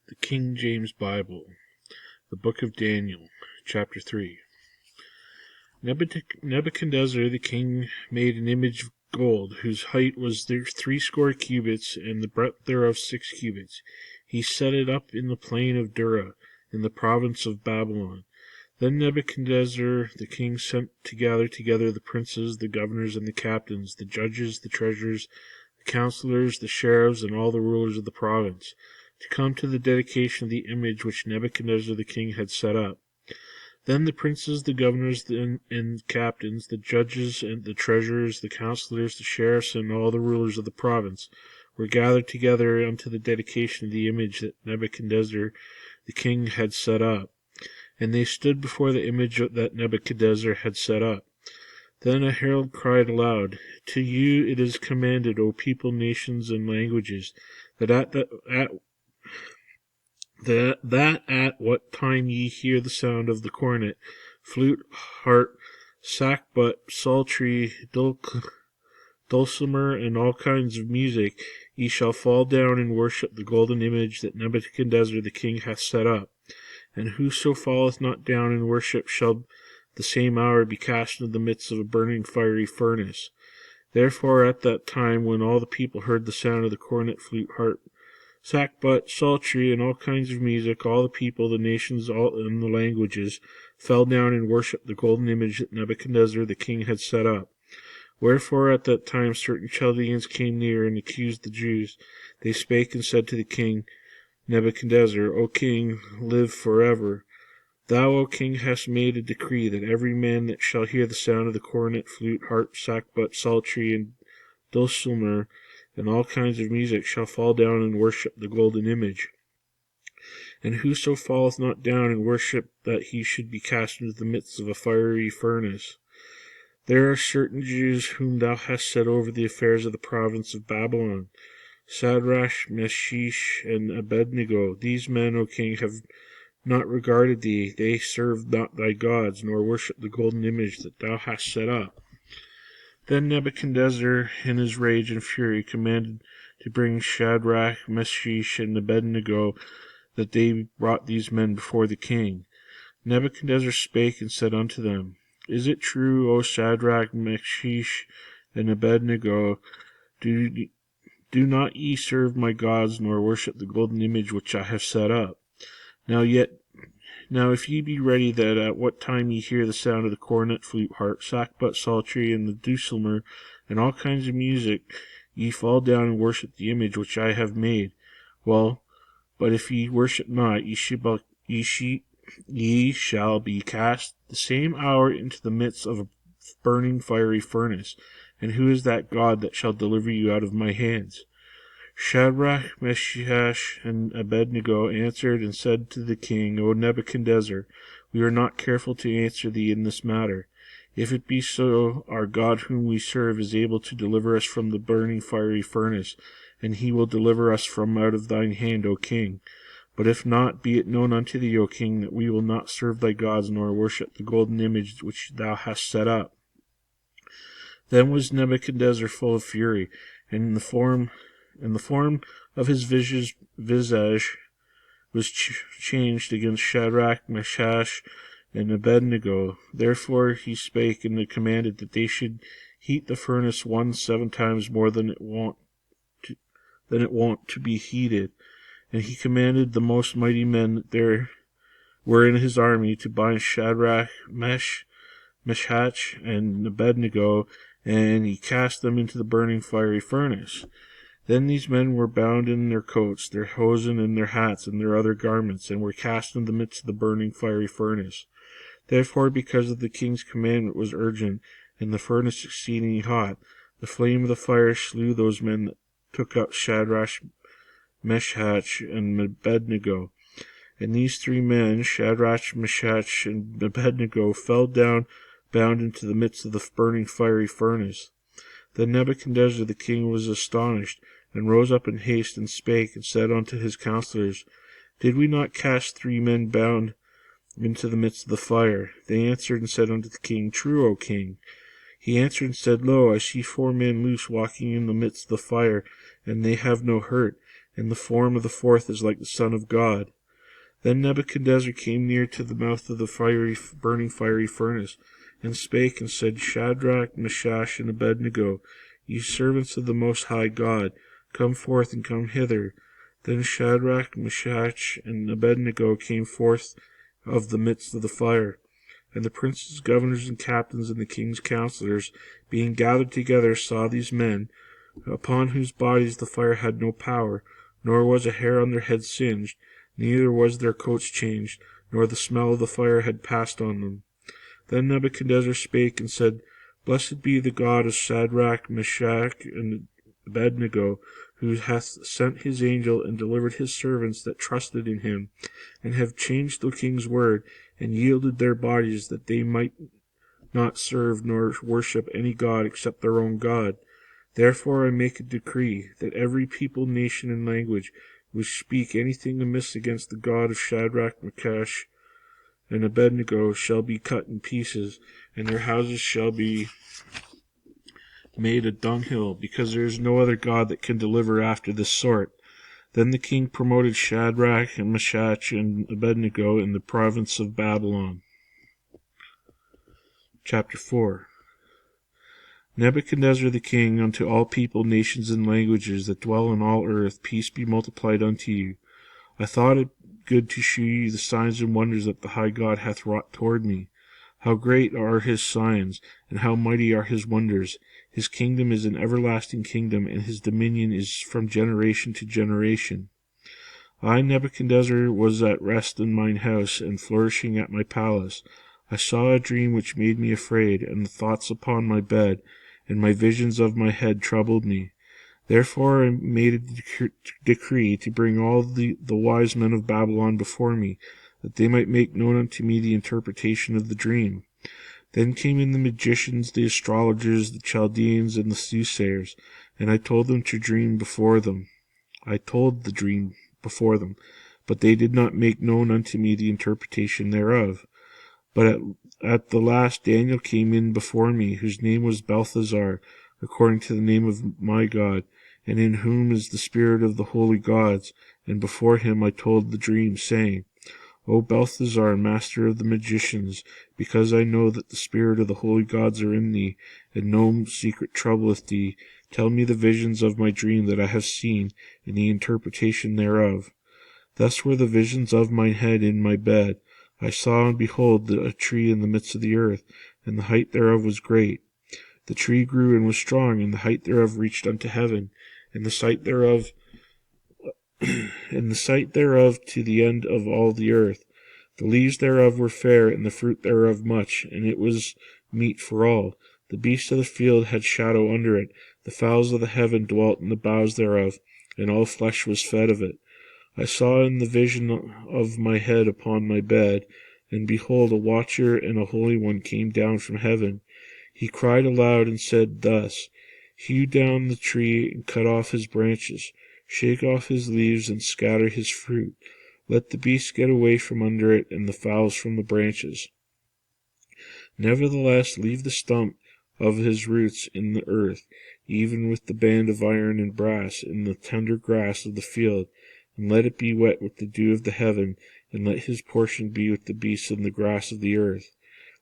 The King James Bible, the Book of Daniel, Chapter 3. Nebuchadnezzar the king made an image of gold, whose height was 60 cubits, and the breadth thereof 6 cubits. He set it up in the plain of Dura, in the province of Babylon. Then Nebuchadnezzar the king sent to gather together the princes, the governors, and the captains, the judges, the treasurers, the counselors, the sheriffs, and all the rulers of the province, to come to the dedication of the image which Nebuchadnezzar the king had set up. Then the princes, the governors, and captains, the judges, and the treasurers, the counselors, the sheriffs, and all the rulers of the province were gathered together unto the dedication of the image that Nebuchadnezzar the king had set up. And they stood before the image that Nebuchadnezzar had set up. Then a herald cried aloud, To you it is commanded, O people, nations, and languages, that at what time ye hear the sound of the cornet, flute, harp, sackbut, psaltery, dulcimer, and all kinds of music, ye shall fall down and worship the golden image that Nebuchadnezzar the king hath set up. And whoso falleth not down and worship shall the same hour be cast into the midst of a burning fiery furnace. Therefore at that time, when all the people heard the sound of the cornet, flute, harp, sackbut, psaltery, and all kinds of music, all the people, the nations, and the languages, fell down and worshipped the golden image that Nebuchadnezzar the king had set up. Wherefore at that time certain Chaldeans came near and accused the Jews. They spake and said to the king Nebuchadnezzar, O king, live forever. Thou, O king, hast made a decree that every man that shall hear the sound of the cornet, flute, harp, sackbut, psaltery, and dulcimer, and all kinds of music, shall fall down and worship the golden image. And whoso falleth not down and worship, that he should be cast into the midst of a fiery furnace. There are certain Jews whom thou hast set over the affairs of the province of Babylon, Shadrach, Meshach, and Abednego. These men, O king, have not regarded thee. They serve not thy gods, nor worship the golden image that thou hast set up. Then Nebuchadnezzar, in his rage and fury, commanded to bring Shadrach, Meshach, and Abednego, that they brought these men before the king. Nebuchadnezzar spake and said unto them, Is it true, O Shadrach, Meshach, and Abednego, do not ye serve my gods, nor worship the golden image which I have set up? Now if ye be ready, that at what time ye hear the sound of the cornet, flute, harp, sackbut, psaltery, and the dulcimer, and all kinds of music, ye fall down and worship the image which I have made. Well, but if ye worship not, ye shall be cast the same hour into the midst of a burning fiery furnace. And who is that God that shall deliver you out of my hands? Shadrach, Meshach, and Abednego answered and said to the king, O Nebuchadnezzar, we are not careful to answer thee in this matter. If it be so, our God whom we serve is able to deliver us from the burning fiery furnace, and he will deliver us from out of thine hand, O king. But if not, be it known unto thee, O king, that we will not serve thy gods, nor worship the golden image which thou hast set up. Then was Nebuchadnezzar full of fury, and in the form of his visage was changed against Shadrach, Meshach, and Abednego. Therefore he spake and commanded that they should heat the furnace 7 times more than it wont to be heated. And he commanded the most mighty men that there were in his army to bind Shadrach, Meshach, and Abednego, and he cast them into the burning fiery furnace. Then these men were bound in their coats, their hosen, and their hats, and their other garments, and were cast into the midst of the burning fiery furnace. Therefore, because of the king's commandment was urgent, and the furnace exceeding hot, the flame of the fire slew those men that took up Shadrach, Meshach, and Abednego. And these 3 men, Shadrach, Meshach, and Abednego, fell down bound into the midst of the burning fiery furnace. Then Nebuchadnezzar the king was astonished, and rose up in haste, and spake, and said unto his counselors, Did we not cast 3 men bound into the midst of the fire? They answered and said unto the king, True, O king. He answered and said, Lo, I see 4 men loose walking in the midst of the fire, and they have no hurt. and the form of the fourth is like the Son of God. Then Nebuchadnezzar came near to the mouth of the burning fiery furnace, and spake and said, Shadrach, Meshach, and Abednego, ye servants of the Most High God, come forth and come hither. Then Shadrach, Meshach, and Abednego came forth of the midst of the fire. And the princes, governors, and captains, and the king's counselors, being gathered together, saw these men, upon whose bodies the fire had no power, nor was a hair on their heads singed, neither was their coats changed, nor the smell of the fire had passed on them. Then Nebuchadnezzar spake and said, Blessed be the God of Shadrach, Meshach, and Abednego, who hath sent his angel and delivered his servants that trusted in him, and have changed the king's word, and yielded their bodies, that they might not serve nor worship any god except their own God. Therefore I make a decree, that every people, nation, and language which speak anything amiss against the God of Shadrach, Meshach, and Abednego shall be cut in pieces, and their houses shall be made a dunghill, because there is no other God that can deliver after this sort. Then the king promoted Shadrach, and Meshach, and Abednego in the province of Babylon. Chapter 4. Nebuchadnezzar the king, unto all people, nations, and languages that dwell on all earth, peace be multiplied unto you. I thought it good to shew you the signs and wonders that the high God hath wrought toward me. How great are his signs, and how mighty are his wonders! His kingdom is an everlasting kingdom, and his dominion is from generation to generation. I, Nebuchadnezzar, was at rest in mine house, and flourishing at my palace. I saw a dream which made me afraid, and the thoughts upon my bed, and my visions of my head troubled me. Therefore I made a decree to bring all the wise men of Babylon before me, that they might make known unto me the interpretation of the dream. Then came in the magicians, the astrologers, the Chaldeans, and the soothsayers, and I told them the dream before them. But they did not make known unto me the interpretation thereof. But at the last Daniel came in before me, whose name was Belteshazzar, according to the name of my God, and in whom is the spirit of the holy gods. And before him I told the dream, saying, O Belteshazzar, master of the magicians, because I know that the spirit of the holy gods are in thee, and no secret troubleth thee, tell me the visions of my dream that I have seen, and the interpretation thereof. Thus were the visions of mine head in my bed. I saw, and behold, a tree in the midst of the earth, and the height thereof was great. The tree grew and was strong, and the height thereof reached unto heaven, and the sight thereof to the end of all the earth. The leaves thereof were fair, and the fruit thereof much, and it was meat for all. The beasts of the field had shadow under it, the fowls of the heaven dwelt in the boughs thereof, and all flesh was fed of it. I saw in the vision of my head upon my bed, and behold, a watcher and a holy one came down from heaven. He cried aloud and said thus, Hew down the tree, and cut off his branches, shake off his leaves, and scatter his fruit. Let the beasts get away from under it, and the fowls from the branches. Nevertheless, leave the stump of his roots in the earth, even with the band of iron and brass, in the tender grass of the field, and let it be wet with the dew of the heaven, and let his portion be with the beasts in the grass of the earth.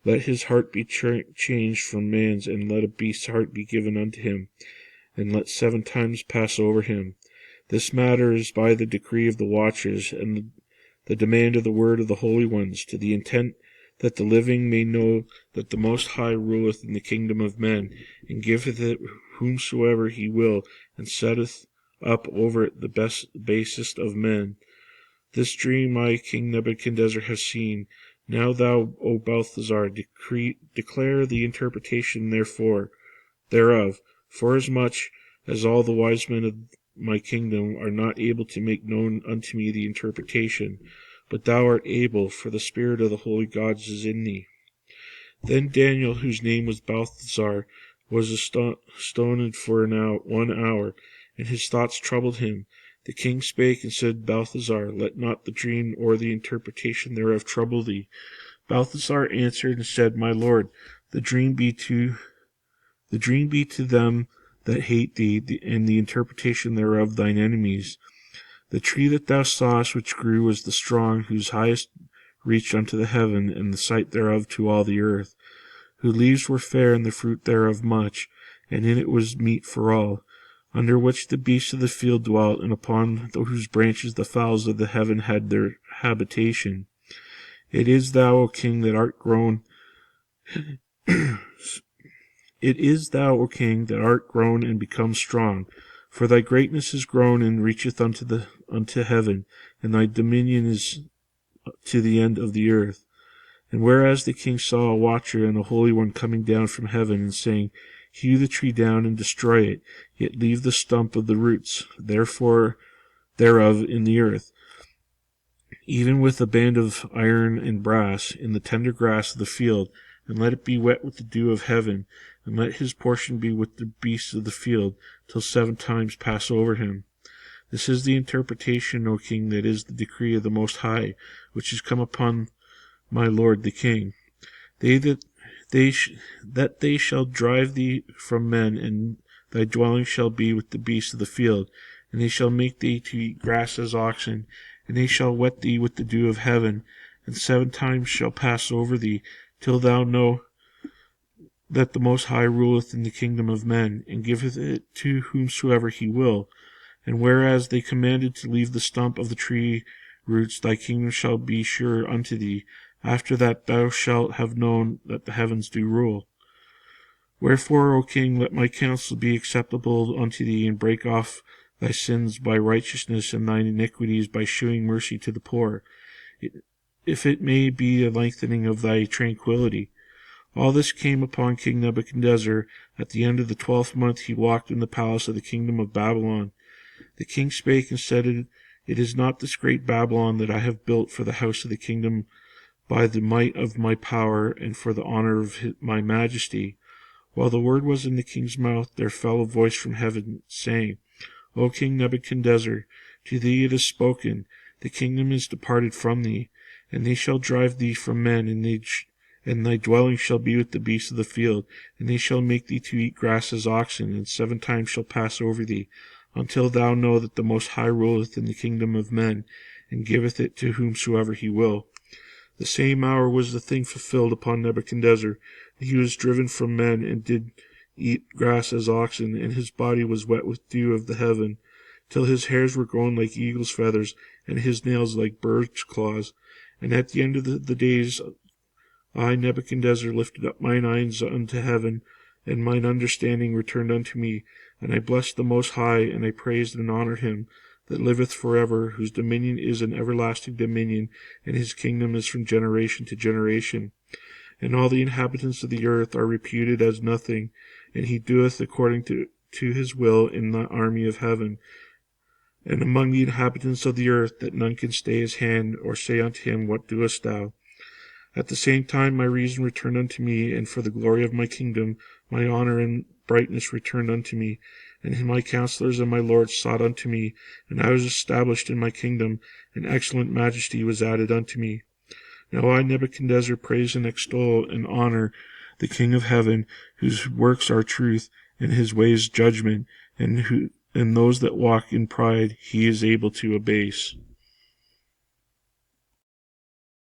Let his heart be changed from man's, and let a beast's heart be given unto him, and let 7 times pass over him. This matter is by the decree of the watchers, and the demand of the word of the holy ones, to the intent that the living may know that the Most High ruleth in the kingdom of men, and giveth it whomsoever he will, and setteth up over it the basest of men. This dream I, King Nebuchadnezzar, have seen. Now thou, O Belteshazzar, declare the interpretation thereof, forasmuch as all the wise men of my kingdom are not able to make known unto me the interpretation, but thou art able, for the spirit of the holy gods is in thee. Then Daniel, whose name was Belteshazzar, was astonished for 1 hour, and his thoughts troubled him. The king spake and said, Belteshazzar, let not the dream or the interpretation thereof trouble thee. Belteshazzar answered and said, My lord, the dream be to them that hate thee, and the interpretation thereof thine enemies. The tree that thou sawest which grew was the strong, whose highest reached unto the heaven, and the sight thereof to all the earth, whose leaves were fair, and the fruit thereof much, and in it was meat for all, under which the beasts of the field dwelt, and upon whose branches the fowls of the heaven had their habitation. It is thou, O King, that art grown. It is thou, O King, that art grown and become strong, for thy greatness is grown and reacheth unto heaven, and thy dominion is to the end of the earth. And whereas the king saw a watcher and a holy one coming down from heaven, and saying, Hew the tree down and destroy it, yet leave the stump of the roots therefore thereof in the earth, even with a band of iron and brass, in the tender grass of the field, and let it be wet with the dew of heaven, and let his portion be with the beasts of the field, till 7 times pass over him. This is the interpretation, O King, that is the decree of the Most High, which is come upon my lord the king. That they shall drive thee from men, and thy dwelling shall be with the beasts of the field, and they shall make thee to eat grass as oxen, and they shall wet thee with the dew of heaven, and 7 times shall pass over thee, till thou know that the Most High ruleth in the kingdom of men, and giveth it to whomsoever he will. And whereas they commanded to leave the stump of the tree roots, thy kingdom shall be sure unto thee. After that thou shalt have known that the heavens do rule. Wherefore, O King, let my counsel be acceptable unto thee, and break off thy sins by righteousness, and thine iniquities by shewing mercy to the poor, if it may be a lengthening of thy tranquillity. All this came upon King Nebuchadnezzar. At the end of the 12th month he walked in the palace of the kingdom of Babylon. The king spake and said, It is not this great Babylon that I have built for the house of the kingdom by the might of my power, and for the honor of my majesty. While the word was in the king's mouth, there fell a voice from heaven, saying, O King Nebuchadnezzar, to thee it is spoken, the kingdom is departed from thee, and they shall drive thee from men, and thy dwelling shall be with the beasts of the field, and they shall make thee to eat grass as oxen, and 7 times shall pass over thee, until thou know that the Most High ruleth in the kingdom of men, and giveth it to whomsoever he will. The same hour was the thing fulfilled upon Nebuchadnezzar. He was driven from men, and did eat grass as oxen, and his body was wet with dew of the heaven, till his hairs were grown like eagle's feathers, and his nails like birds' claws. And at the end of the days I, Nebuchadnezzar, lifted up mine eyes unto heaven, and mine understanding returned unto me, and I blessed the Most High, and I praised and honoured him that liveth forever, whose dominion is an everlasting dominion, and his kingdom is from generation to generation. And all the inhabitants of the earth are reputed as nothing, and he doeth according to his will in the army of heaven, and among the inhabitants of the earth, that none can stay his hand, or say unto him, What doest thou? At the same time my reason returned unto me, and for the glory of my kingdom my honour and brightness returned unto me, and my counselors and my lords sought unto me, and I was established in my kingdom, and excellent majesty was added unto me. Now I, Nebuchadnezzar, praise and extol and honour the King of heaven, whose works are truth, and his ways judgment, and those that walk in pride he is able to abase.